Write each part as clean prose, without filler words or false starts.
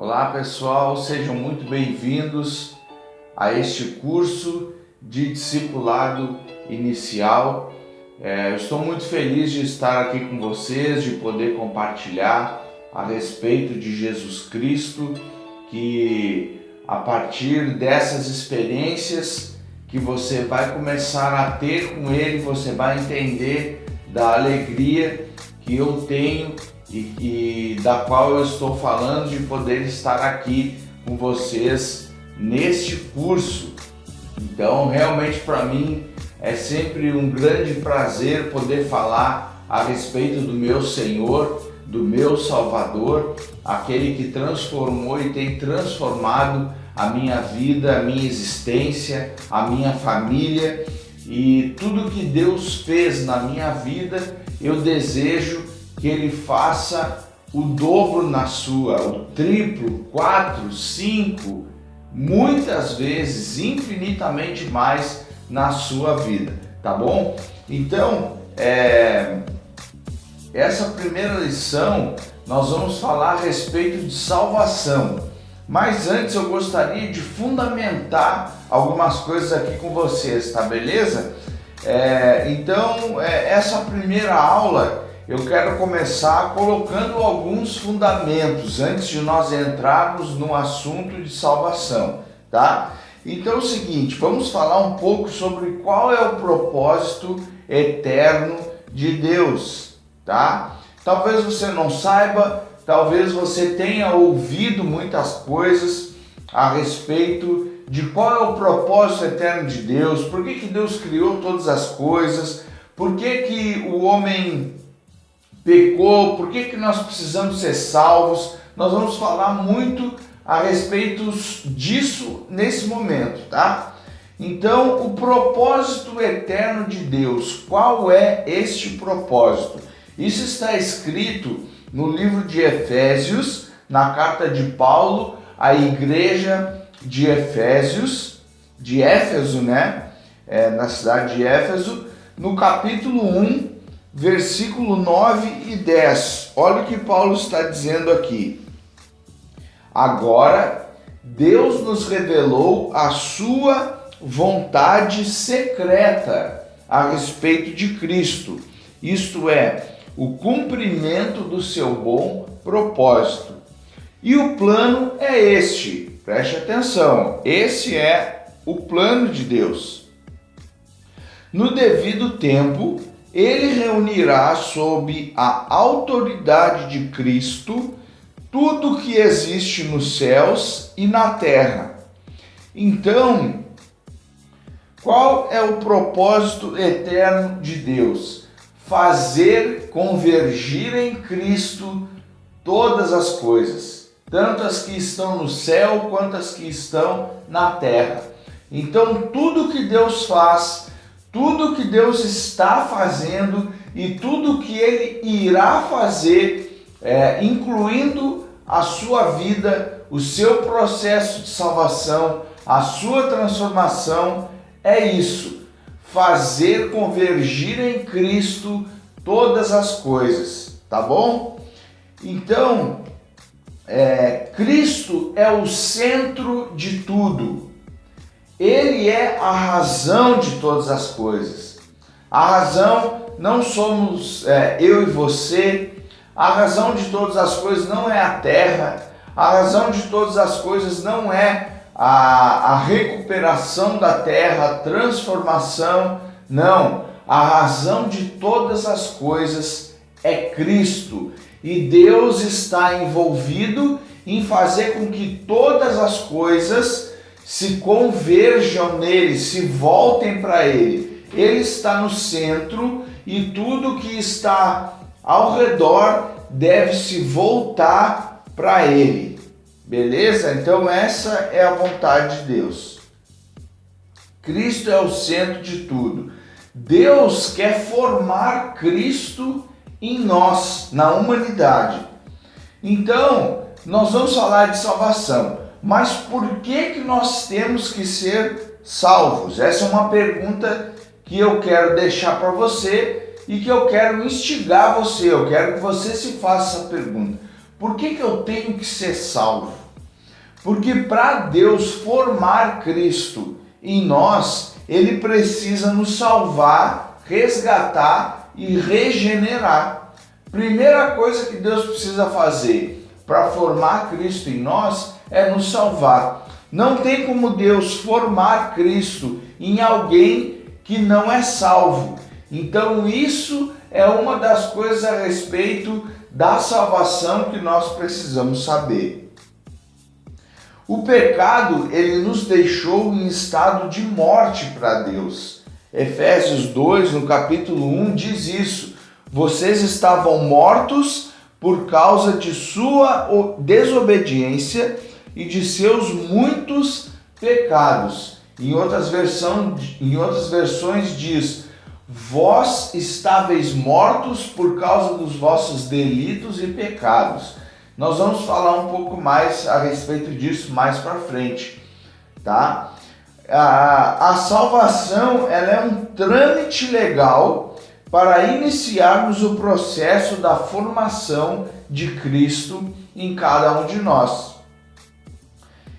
Olá pessoal, sejam muito bem-vindos a este curso de discipulado inicial. Eu estou muito feliz de estar aqui com vocês, de poder compartilhar a respeito de Jesus Cristo, que a partir dessas experiências que você vai começar a ter com Ele, você vai entender da alegria que eu tenho e da qual eu estou falando, de poder estar aqui com vocês neste curso. Então, realmente para mim é sempre um grande prazer poder falar a respeito do meu Senhor, do meu Salvador, aquele que transformou e tem transformado a minha vida, a minha existência, a minha família, e tudo que Deus fez na minha vida, eu desejo que Ele faça o dobro na sua, o triplo, 4, 5, muitas vezes, infinitamente mais na sua vida, tá bom? Então, essa primeira lição nós vamos falar a respeito de salvação. Mas antes eu gostaria de fundamentar algumas coisas aqui com vocês, tá beleza? Então, essa primeira aula eu quero começar colocando alguns fundamentos antes de nós entrarmos no assunto de salvação, tá? Então é o seguinte, vamos falar um pouco sobre qual é o propósito eterno de Deus, tá? Talvez você não saiba, talvez você tenha ouvido muitas coisas a respeito de qual é o propósito eterno de Deus, por que Deus criou todas as coisas, por que o homem pecou, por que nós precisamos ser salvos. Nós vamos falar muito a respeito disso nesse momento, tá? Então, o propósito eterno de Deus, qual é este propósito? Isso está escrito no livro de Efésios, na carta de Paulo à igreja de Efésios, de Éfeso, né? Na cidade de Éfeso, no capítulo 1, versículo 9 e 10. Olha o que Paulo está dizendo aqui. Agora, Deus nos revelou a sua vontade secreta a respeito de Cristo, isto é, o cumprimento do seu bom propósito. E o plano é este, preste atenção, esse é o plano de Deus. No devido tempo, Ele reunirá sob a autoridade de Cristo tudo que existe nos céus e na terra. Então, qual é o propósito eterno de Deus? Fazer convergir em Cristo todas as coisas, tanto as que estão no céu quanto as que estão na terra. Então, tudo que Deus faz, tudo que Deus está fazendo e tudo que Ele irá fazer, incluindo a sua vida, o seu processo de salvação, a sua transformação, é isso: fazer convergir em Cristo todas as coisas, tá bom? Então, Cristo é o centro de tudo. Ele é a razão de todas as coisas. A razão não somos eu e você. A razão de todas as coisas não é a terra. A razão de todas as coisas não é a recuperação da terra, a transformação. Não. A razão de todas as coisas é Cristo. E Deus está envolvido em fazer com que todas as coisas se converjam nele, se voltem para ele. Ele está no centro e tudo que está ao redor deve se voltar para ele. Beleza? Então essa é a vontade de Deus. Cristo é o centro de tudo. Deus quer formar Cristo em nós, na humanidade. Então, nós vamos falar de salvação. Mas por que nós temos que ser salvos? Essa é uma pergunta que eu quero deixar para você e que eu quero instigar você. Eu quero que você se faça essa pergunta. Por que eu tenho que ser salvo? Porque para Deus formar Cristo em nós, Ele precisa nos salvar, resgatar e regenerar. Primeira coisa que Deus precisa fazer para formar Cristo em nós é nos salvar. Não tem como Deus formar Cristo em alguém que não é salvo. Então isso é uma das coisas a respeito da salvação que nós precisamos saber. O pecado, ele nos deixou em estado de morte para Deus. Efésios 2, no capítulo 1, diz isso. Vocês estavam mortos por causa de sua desobediência e de seus muitos pecados. Em outras versões diz: vós estáveis mortos por causa dos vossos delitos e pecados. Nós vamos falar um pouco mais a respeito disso mais para frente, tá? A salvação, ela é um trâmite legal para iniciarmos o processo da formação de Cristo em cada um de nós.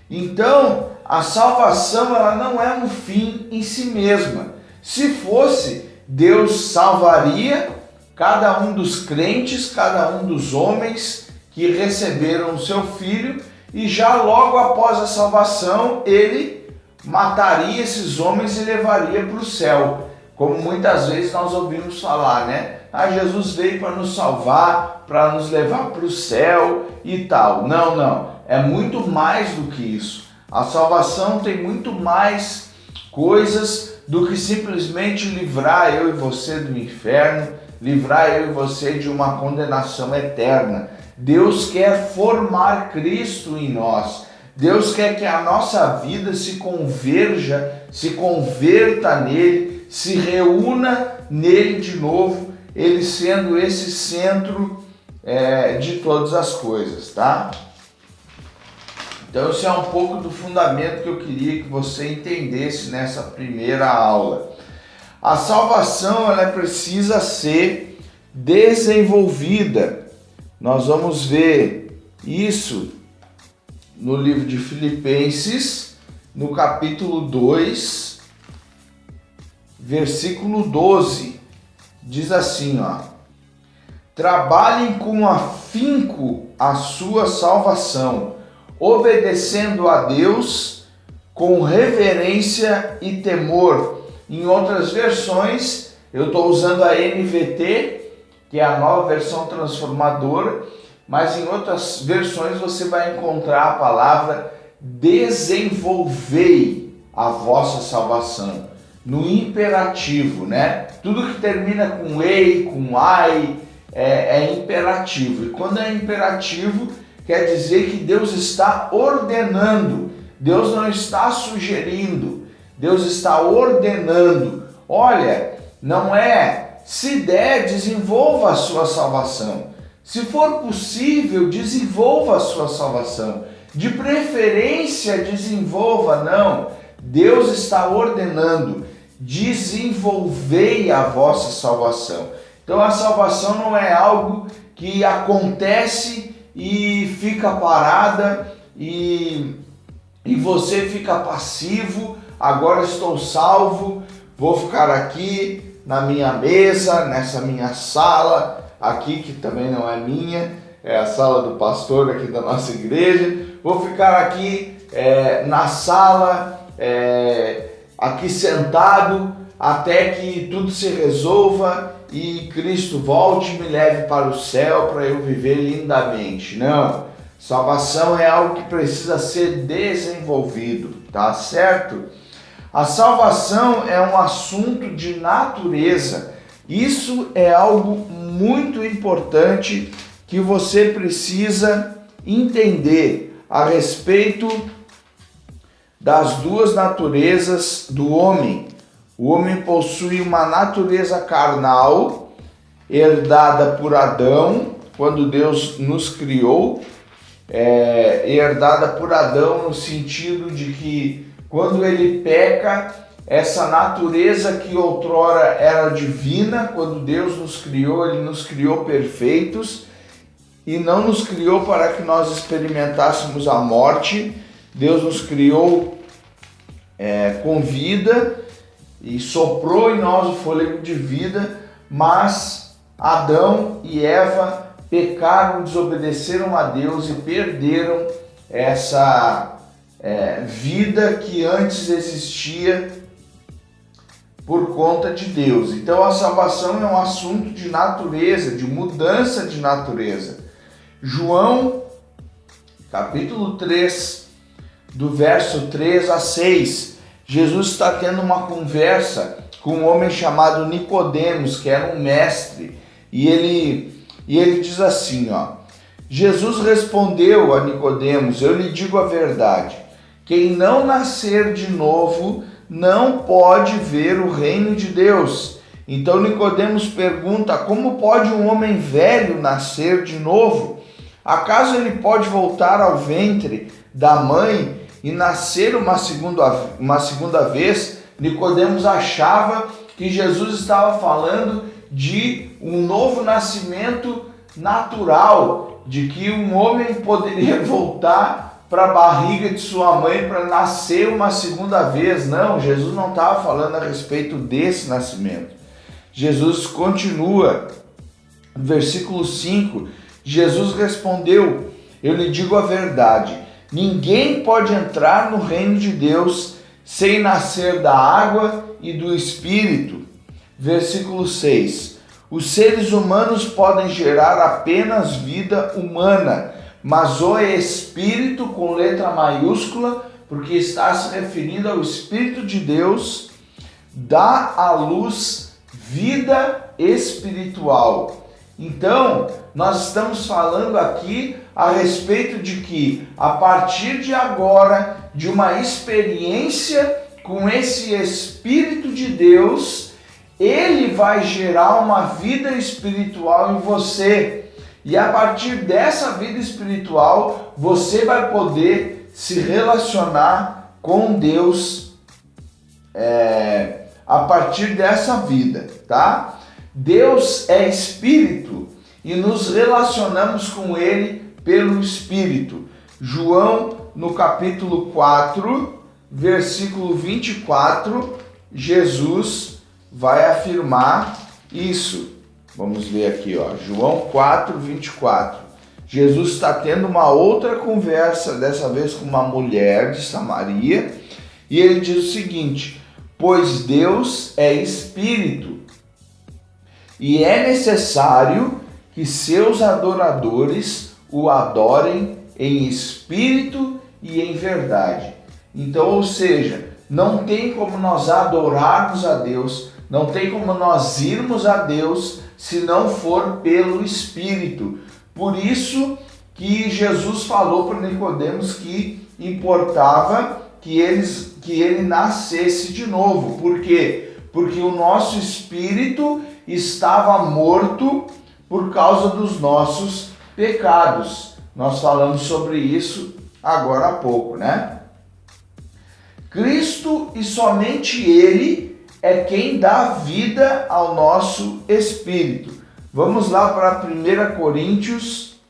Então, a salvação, ela não é um fim em si mesma. Se fosse, Deus salvaria cada um dos crentes, cada um dos homens que receberam o seu filho, e já logo após a salvação, ele mataria esses homens e levaria para o céu. Como muitas vezes nós ouvimos falar, né? Jesus veio para nos salvar, para nos levar para o céu e tal. Não. É muito mais do que isso. A salvação tem muito mais coisas do que simplesmente livrar eu e você do inferno, livrar eu e você de uma condenação eterna. Deus quer formar Cristo em nós. Deus quer que a nossa vida se converta nele, se reúna nele de novo, ele sendo esse centro de todas as coisas, tá? Então, esse é um pouco do fundamento que eu queria que você entendesse nessa primeira aula. A salvação, ela precisa ser desenvolvida. Nós vamos ver isso no livro de Filipenses, no capítulo 2, versículo 12. Diz assim, ó: trabalhem com afinco a sua salvação, obedecendo a Deus com reverência e temor. Em outras versões, eu estou usando a NVT, que é a nova versão transformadora, mas em outras versões você vai encontrar a palavra desenvolvei a vossa salvação, no imperativo, né? Tudo que termina com ei, com ai, é imperativo. E quando é imperativo, quer dizer que Deus está ordenando, Deus não está sugerindo, Deus está ordenando. Olha, não é se der, desenvolva a sua salvação. Se for possível, desenvolva a sua salvação. De preferência, desenvolva, não. Deus está ordenando, desenvolvei a vossa salvação. Então a salvação não é algo que acontece e fica parada e você fica passivo. Agora estou salvo, vou ficar aqui na minha mesa, nessa minha sala aqui, que também não é minha, é a sala do pastor aqui da nossa igreja. Vou ficar aqui na sala, aqui sentado, até que tudo se resolva e Cristo volte e me leve para o céu para eu viver lindamente. Não, salvação é algo que precisa ser desenvolvido, tá certo? A salvação é um assunto de natureza. Isso é algo muito importante que você precisa entender a respeito das duas naturezas do homem. O homem possui uma natureza carnal, herdada por Adão, quando Deus nos criou, herdada por Adão no sentido de que quando ele peca, essa natureza que outrora era divina, quando Deus nos criou, ele nos criou perfeitos e não nos criou para que nós experimentássemos a morte. Deus nos criou com vida e soprou em nós o fôlego de vida, mas Adão e Eva pecaram, desobedeceram a Deus e perderam essa vida que antes existia por conta de Deus. Então a salvação é um assunto de natureza, de mudança de natureza. João, capítulo 3, do verso 3 a 6, Jesus está tendo uma conversa com um homem chamado Nicodemos, que era um mestre, e ele diz assim, Jesus respondeu a Nicodemos: eu lhe digo a verdade, quem não nascer de novo não pode ver o reino de Deus. Então Nicodemos pergunta: como pode um homem velho nascer de novo? Acaso ele pode voltar ao ventre da mãe e nascer uma segunda vez? Nicodemos achava que Jesus estava falando de um novo nascimento natural, de que um homem poderia voltar para a barriga de sua mãe para nascer uma segunda vez. Não, Jesus não estava falando a respeito desse nascimento. Jesus continua, no versículo 5, Jesus respondeu: eu lhe digo a verdade, ninguém pode entrar no reino de Deus sem nascer da água e do Espírito. Versículo 6, os seres humanos podem gerar apenas vida humana, mas o Espírito, com letra maiúscula, porque está se referindo ao Espírito de Deus, dá à luz vida espiritual. Então, nós estamos falando aqui a respeito de que, a partir de agora, de uma experiência com esse Espírito de Deus, ele vai gerar uma vida espiritual em você. E a partir dessa vida espiritual, você vai poder se relacionar com Deus a partir dessa vida, tá? Deus é Espírito e nos relacionamos com Ele pelo Espírito. João, no capítulo 4, versículo 24, Jesus vai afirmar isso. Vamos ver aqui, João 4, 24. Jesus está tendo uma outra conversa, dessa vez com uma mulher de Samaria, e ele diz o seguinte: pois Deus é Espírito, e é necessário que seus adoradores o adorem em espírito e em verdade. Então, ou seja, não tem como nós adorarmos a Deus, não tem como nós irmos a Deus se não for pelo Espírito. Por isso que Jesus falou para Nicodemos que importava que ele nascesse de novo. Por quê? Porque o nosso espírito estava morto por causa dos nossos pecados. Nós falamos sobre isso agora há pouco, né? Cristo e somente Ele é quem dá vida ao nosso espírito. Vamos lá para 1 Coríntios,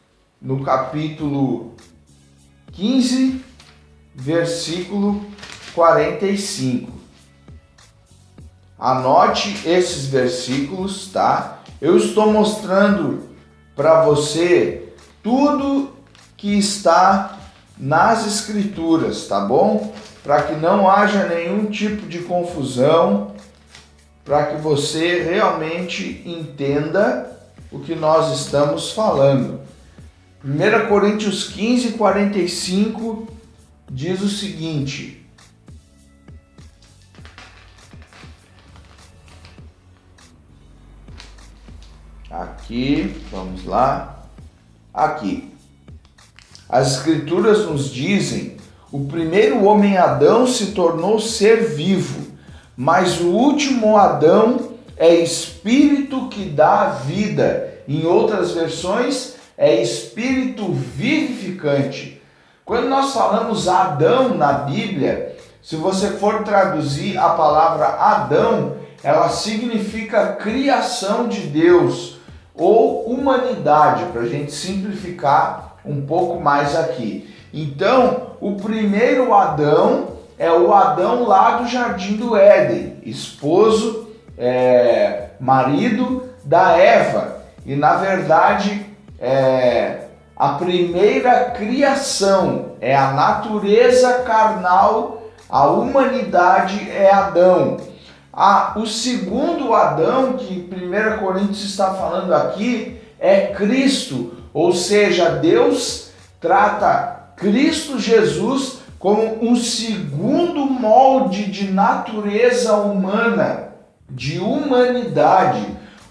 no capítulo 15, versículo 45. Anote esses versículos, tá? Eu estou mostrando para você tudo que está nas Escrituras, tá bom? Para que não haja nenhum tipo de confusão, para que você realmente entenda o que nós estamos falando. 1 Coríntios 15, 45 diz o seguinte: aqui, vamos lá, aqui. As Escrituras nos dizem: o primeiro homem Adão se tornou ser vivo, mas o último Adão é espírito que dá vida. Em outras versões, é espírito vivificante. Quando nós falamos Adão na Bíblia, se você for traduzir a palavra Adão, ela significa criação de Deus ou humanidade, para a gente simplificar um pouco mais aqui. Então, o primeiro Adão é o Adão lá do Jardim do Éden, esposo, marido da Eva. E na verdade, a primeira criação é a natureza carnal, a humanidade é Adão. O segundo Adão, que 1 Coríntios está falando aqui, é Cristo, ou seja, Deus trata Cristo Jesus como um segundo molde de natureza humana, de humanidade,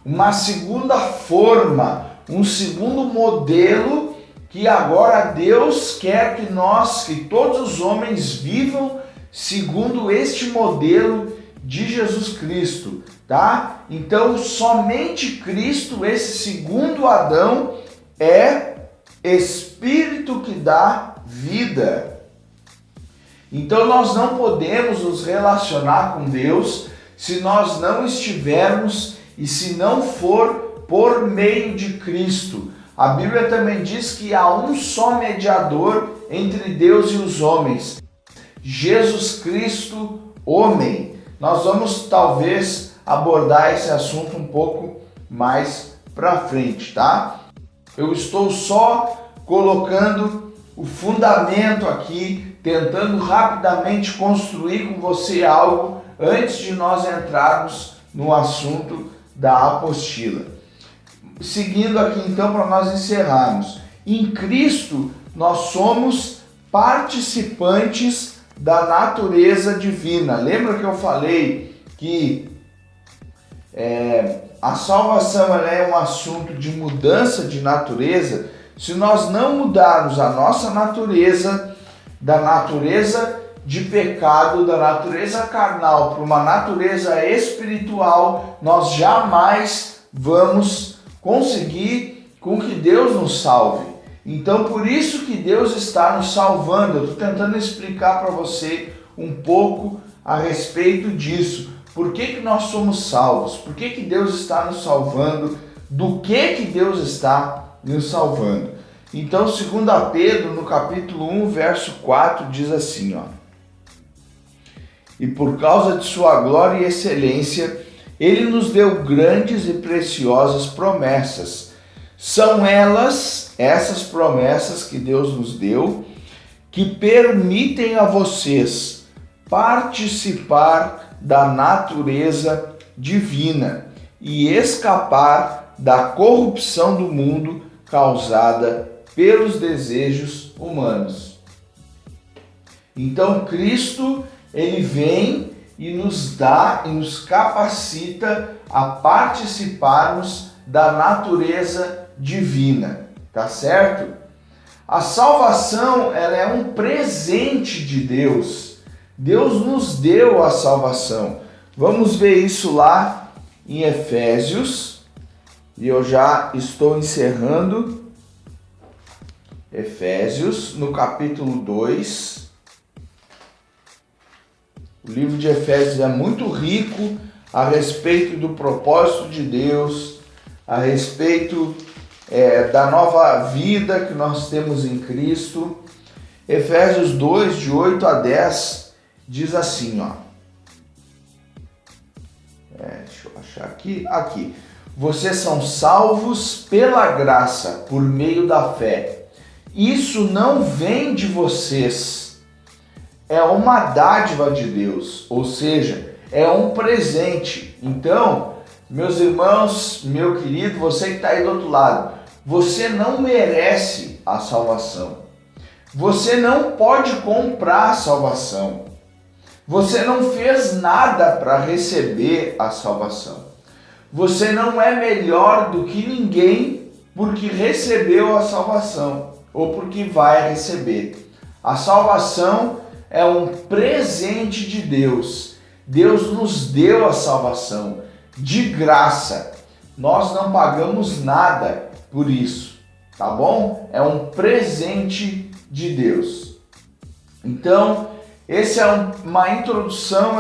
uma segunda forma, um segundo modelo que agora Deus quer que todos os homens vivam segundo este modelo de Jesus Cristo, tá? Então, somente Cristo, esse segundo Adão, é Espírito que dá vida. Então, nós não podemos nos relacionar com Deus se nós não estivermos e se não for por meio de Cristo. A Bíblia também diz que há um só mediador entre Deus e os homens, Jesus Cristo, homem. Nós vamos talvez abordar esse assunto um pouco mais para frente, tá? Eu estou só colocando o fundamento aqui, tentando rapidamente construir com você algo antes de nós entrarmos no assunto da apostila. Seguindo aqui então para nós encerrarmos. Em Cristo nós somos participantes da natureza divina. Lembra que eu falei que a salvação ela é um assunto de mudança de natureza? Se nós não mudarmos a nossa natureza, da natureza de pecado, da natureza carnal para uma natureza espiritual, nós jamais vamos conseguir com que Deus nos salve. Então, por isso que Deus está nos salvando. Eu estou tentando explicar para você um pouco a respeito disso. Por que nós somos salvos? Por que Deus está nos salvando? Do que Deus está nos salvando? Então, 2 Pedro, no capítulo 1, verso 4, diz assim, ó: e por causa de sua glória e excelência, Ele nos deu grandes e preciosas promessas. São elas, essas promessas que Deus nos deu, que permitem a vocês participar da natureza divina e escapar da corrupção do mundo causada pelos desejos humanos. Então Cristo, Ele vem e nos dá e nos capacita a participarmos da natureza divina, tá certo? A salvação, ela é um presente de Deus. Deus nos deu a salvação. Vamos ver isso lá em Efésios, e eu já estou encerrando. Efésios, no capítulo 2. O livro de Efésios é muito rico a respeito do propósito de Deus, a respeito da nova vida que nós temos em Cristo. Efésios 2, de 8 a 10, diz assim, ó. Deixa eu achar aqui. Aqui. Vocês são salvos pela graça, por meio da fé. Isso não vem de vocês. É uma dádiva de Deus, ou seja, é um presente. Então, meus irmãos, meu querido, você que está aí do outro lado, você não merece a salvação. Você não pode comprar a salvação. Você não fez nada para receber a salvação. Você não é melhor do que ninguém porque recebeu a salvação ou porque vai receber. A salvação é um presente de Deus. Deus nos deu a salvação de graça. Nós não pagamos nada por isso, tá bom? É um presente de Deus. Então, essa é uma introdução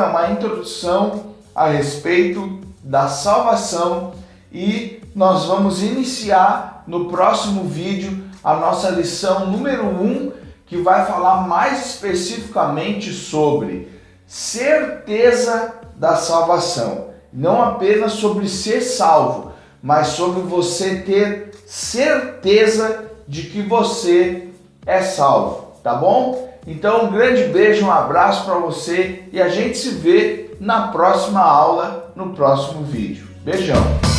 a respeito da salvação, e nós vamos iniciar no próximo vídeo a nossa lição número 1, que vai falar mais especificamente sobre certeza da salvação. Não apenas sobre ser salvo, mas sobre você ter certeza de que você é salvo, tá bom? Então um grande beijo, um abraço para você e a gente se vê na próxima aula, no próximo vídeo. Beijão!